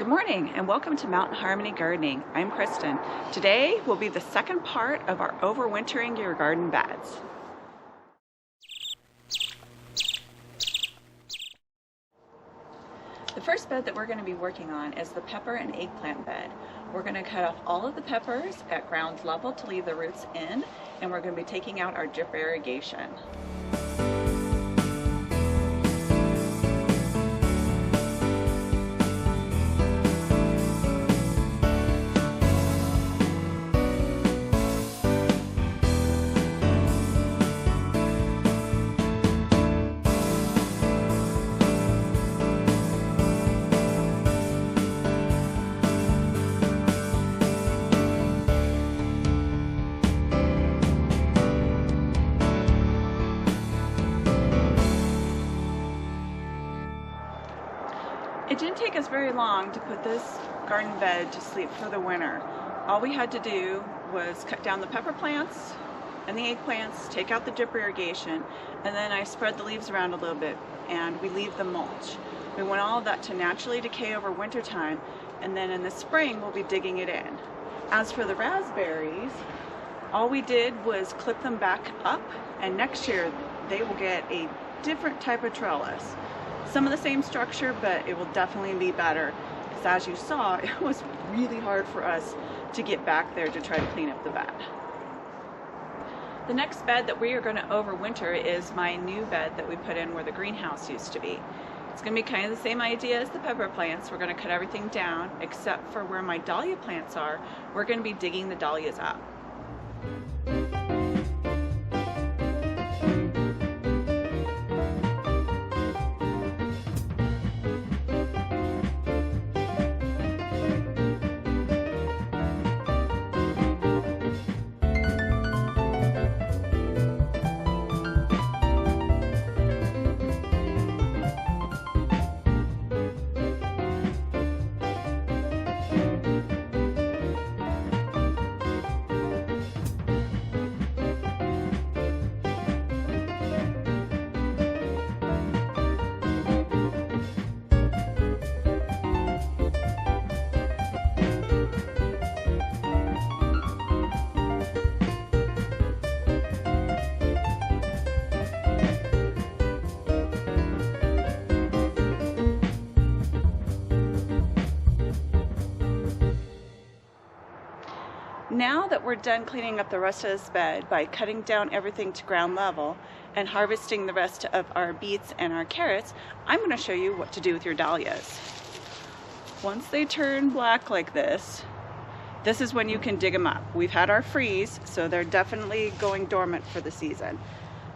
Good morning and welcome to Mountain Harmony Gardening. I'm Kristen. Today will be the second part of our overwintering your garden beds. The first bed that we're going to be working on is the pepper and eggplant bed. We're going to cut off all of the peppers at ground level to leave the roots in, and we're going to be taking out our drip irrigation. It didn't take us very long to put this garden bed to sleep for the winter. All we had to do was cut down the pepper plants and the eggplants, take out the drip irrigation, and then I spread the leaves around a little bit and we leave the mulch. We want all of that to naturally decay over winter time, and then in the spring we'll be digging it in. As for the raspberries, all we did was clip them back up, and next year they will get a different type of trellis. Some of the same structure, but it will definitely be better, because as you saw, it was really hard for us to get back there to try to clean up the bed. The next bed that we are going to overwinter is my new bed that we put in where the greenhouse used to be. It's going to be kind of the same idea as the pepper plants. We're going to cut everything down except for where my dahlia plants are. We're going to be digging the dahlias up. Now that we're done cleaning up the rest of this bed by cutting down everything to ground level and harvesting the rest of our beets and our carrots, I'm going to show you what to do with your dahlias. Once they turn black like this is when you can dig them up. We've had our freeze, so they're definitely going dormant for the season.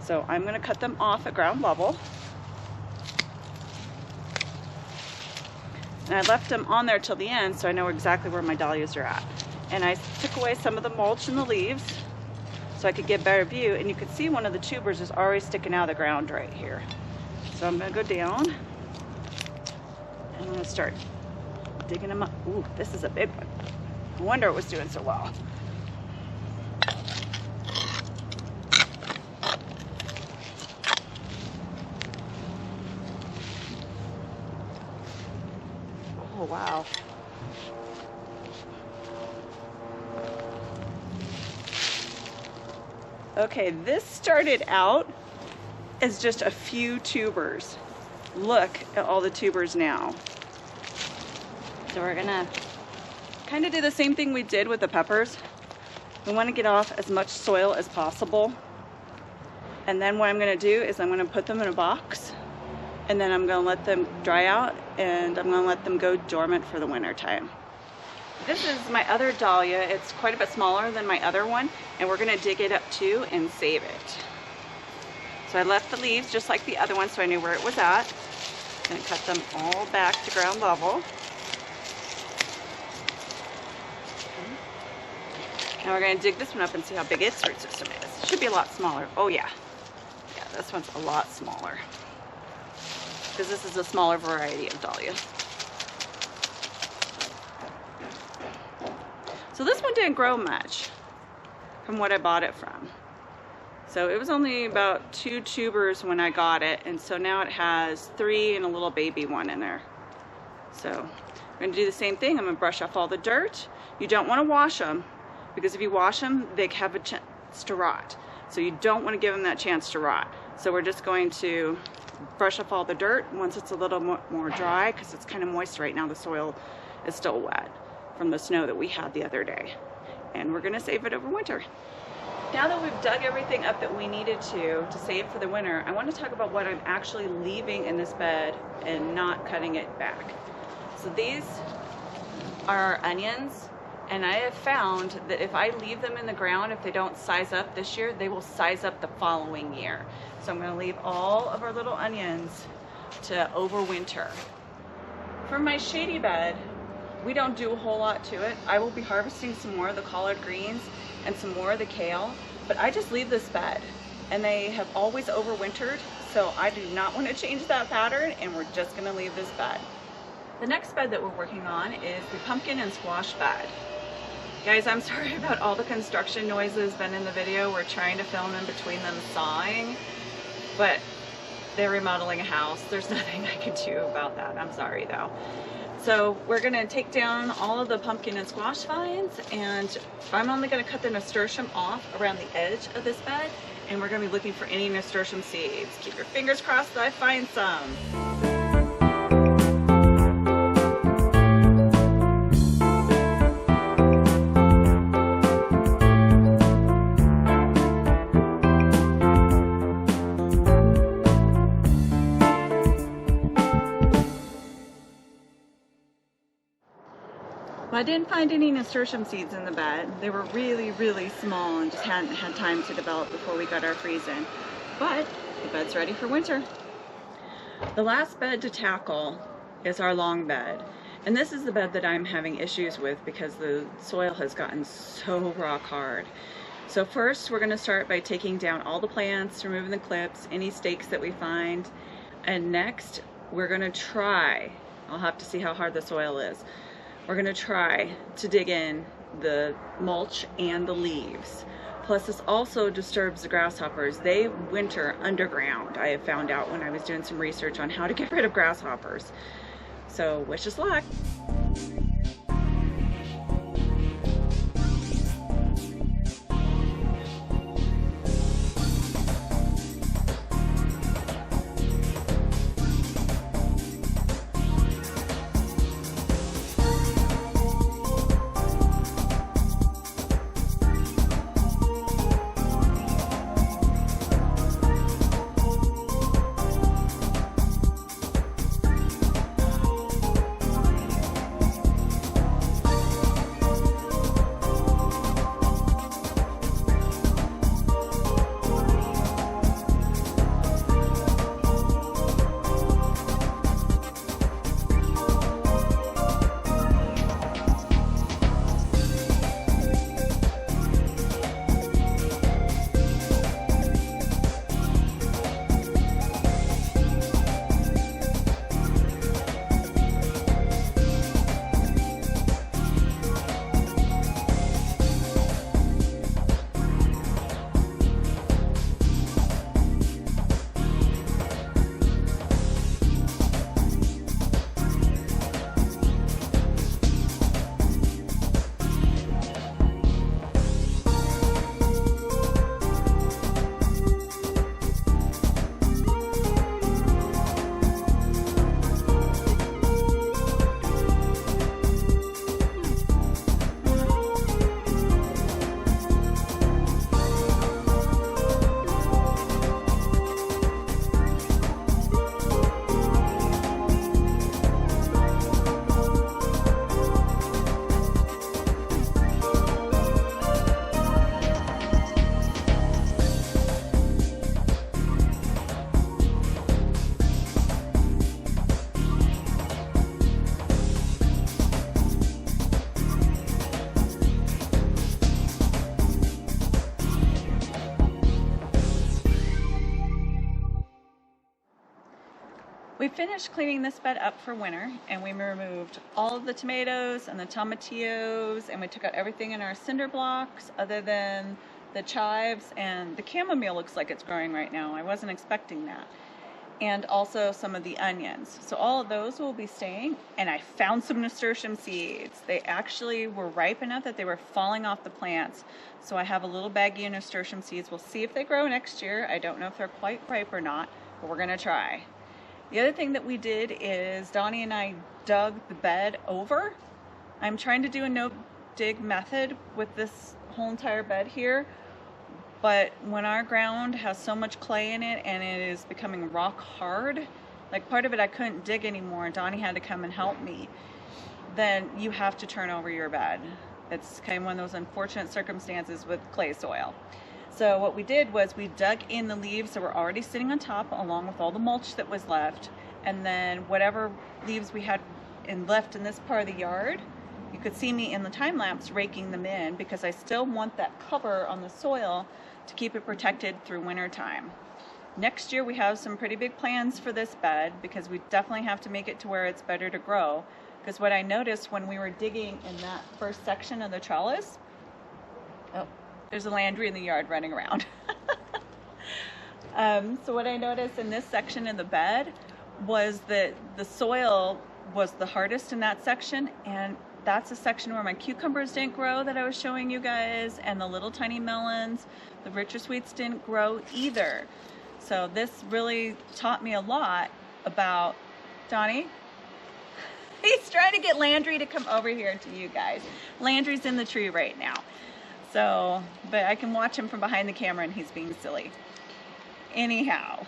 So I'm going to cut them off at ground level. And I left them on there till the end so I know exactly where my dahlias are at. And I took away some of the mulch and the leaves so I could get a better view, and you could see one of the tubers is already sticking out of the ground right here. So I'm going to go down and I'm going to start digging them up. Ooh, this is a big one. No wonder it was doing so well. Oh wow. Okay, this started out as just a few tubers. Look at all the tubers now. So we're gonna kind of do the same thing we did with the peppers. We want to get off as much soil as possible. And then what I'm gonna do is I'm gonna put them in a box, and then I'm gonna let them dry out, and I'm gonna let them go dormant for the winter time. This is my other dahlia. It's quite a bit smaller than my other one, and we're gonna dig it up too and save it. So I left the leaves just like the other one so I knew where it was at. And cut them all back to ground level. Now we're gonna dig this one up and see how big its root system is. It should be a lot smaller. Oh yeah. Yeah, this one's a lot smaller, because this is a smaller variety of dahlia. So this one didn't grow much from what I bought it from. So it was only about 2 tubers when I got it, and so now it has 3 and a little baby one in there. So I'm going to do the same thing. I'm going to brush off all the dirt. You don't want to wash them, because if you wash them, they have a chance to rot. So you don't want to give them that chance to rot. So we're just going to brush off all the dirt once it's a little more dry, because it's kind of moist right now. The soil is still wet from the snow that we had the other day. And we're going to save it over winter. Now that we've dug everything up that we needed to save for the winter, I want to talk about what I'm actually leaving in this bed and not cutting it back. So these are onions, and I have found that if I leave them in the ground, if they don't size up this year, they will size up the following year. So I'm going to leave all of our little onions to overwinter. For my shady bed, we don't do a whole lot to it. I will be harvesting some more of the collard greens and some more of the kale, but I just leave this bed, and they have always overwintered, so I do not want to change that pattern, and we're just going to leave this bed. The next bed that we're working on is the pumpkin and squash bed. Guys, I'm sorry about all the construction noises been in the video. We're trying to film in between them sawing, but they're remodeling a house. There's nothing I can do about that. I'm sorry though. So we're going to take down all of the pumpkin and squash vines, and I'm only going to cut the nasturtium off around the edge of this bed, and we're going to be looking for any nasturtium seeds. Keep your fingers crossed that I find some. I didn't find any nasturtium seeds in the bed. They were really, really small and just hadn't had time to develop before we got our freeze in. But the bed's ready for winter. The last bed to tackle is our long bed. And this is the bed that I'm having issues with because the soil has gotten so rock hard. So first we're going to start by taking down all the plants, removing the clips, any stakes that we find. And next we're going to try, I'll have to see how hard the soil is, we're going to try to dig in the mulch and the leaves. Plus this also disturbs the grasshoppers. They winter underground, I have found out when I was doing some research on how to get rid of grasshoppers. So wish us luck. We finished cleaning this bed up for winter, and we removed all of the tomatoes and the tomatillos, and we took out everything in our cinder blocks other than the chives, and the chamomile looks like it's growing right now. I wasn't expecting that. and also some of the onions. So all of those will be staying. And I found some nasturtium seeds. They actually were ripe enough that they were falling off the plants. So I have a little baggie of nasturtium seeds. We'll see if they grow next year. I don't know if they're quite ripe or not, but we're gonna try. The other thing that we did is Donnie and I dug the bed over. I'm trying to do a no-dig method with this whole entire bed here. But when our ground has so much clay in it and it is becoming rock hard, like part of it I couldn't dig anymore and Donnie had to come and help me, then you have to turn over your bed. It's kind of one of those unfortunate circumstances with clay soil. So what we did was we dug in the leaves that were already sitting on top along with all the mulch that was left, and then whatever leaves we had left in this part of the yard, you could see me in the time lapse raking them in because I still want that cover on the soil to keep it protected through winter time. Next year we have some pretty big plans for this bed because we definitely have to make it to where it's better to grow. Because what I noticed when we were digging in that first section of the trellis, oh, there's a Landry in the yard running around. So what I noticed in this section of the bed was that the soil was the hardest in that section, and that's a section where my cucumbers didn't grow that I was showing you guys, and the little tiny melons, the richer sweets didn't grow either. So this really taught me a lot about Donnie. He's trying to get Landry to come over here to you guys. Landry's in the tree right now. So, but I can watch him from behind the camera and he's being silly. Anyhow,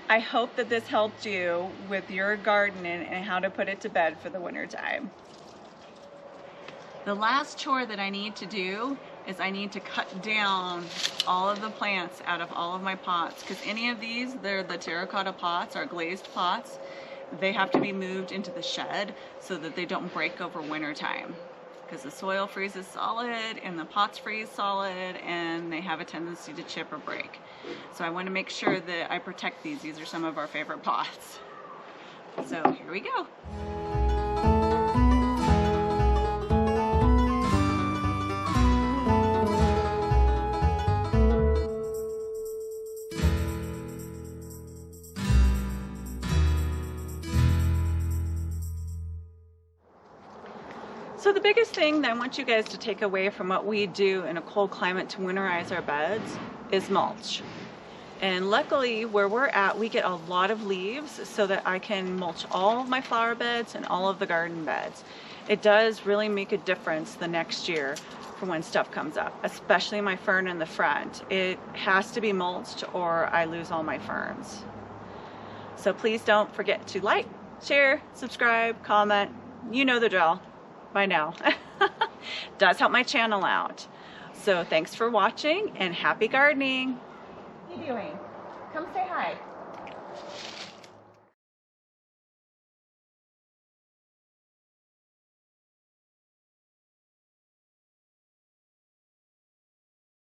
I hope that this helped you with your gardening and how to put it to bed for the winter time. The last chore that I need to do is I need to cut down all of the plants out of all of my pots, because any of these, they're the terracotta pots or glazed pots. They have to be moved into the shed so that they don't break over winter time, because the soil freezes solid and the pots freeze solid and they have a tendency to chip or break. So I want to make sure that I protect these. These are some of our favorite pots. So here we go. So the biggest thing that I want you guys to take away from what we do in a cold climate to winterize our beds is mulch. And luckily where we're at, we get a lot of leaves so that I can mulch all of my flower beds and all of the garden beds. It does really make a difference the next year for when stuff comes up, especially my fern in the front. It has to be mulched or I lose all my ferns. So please don't forget to like, share, subscribe, comment. You know the drill by now. Does help my channel out. So thanks for watching and happy gardening. What are you doing? Come say hi.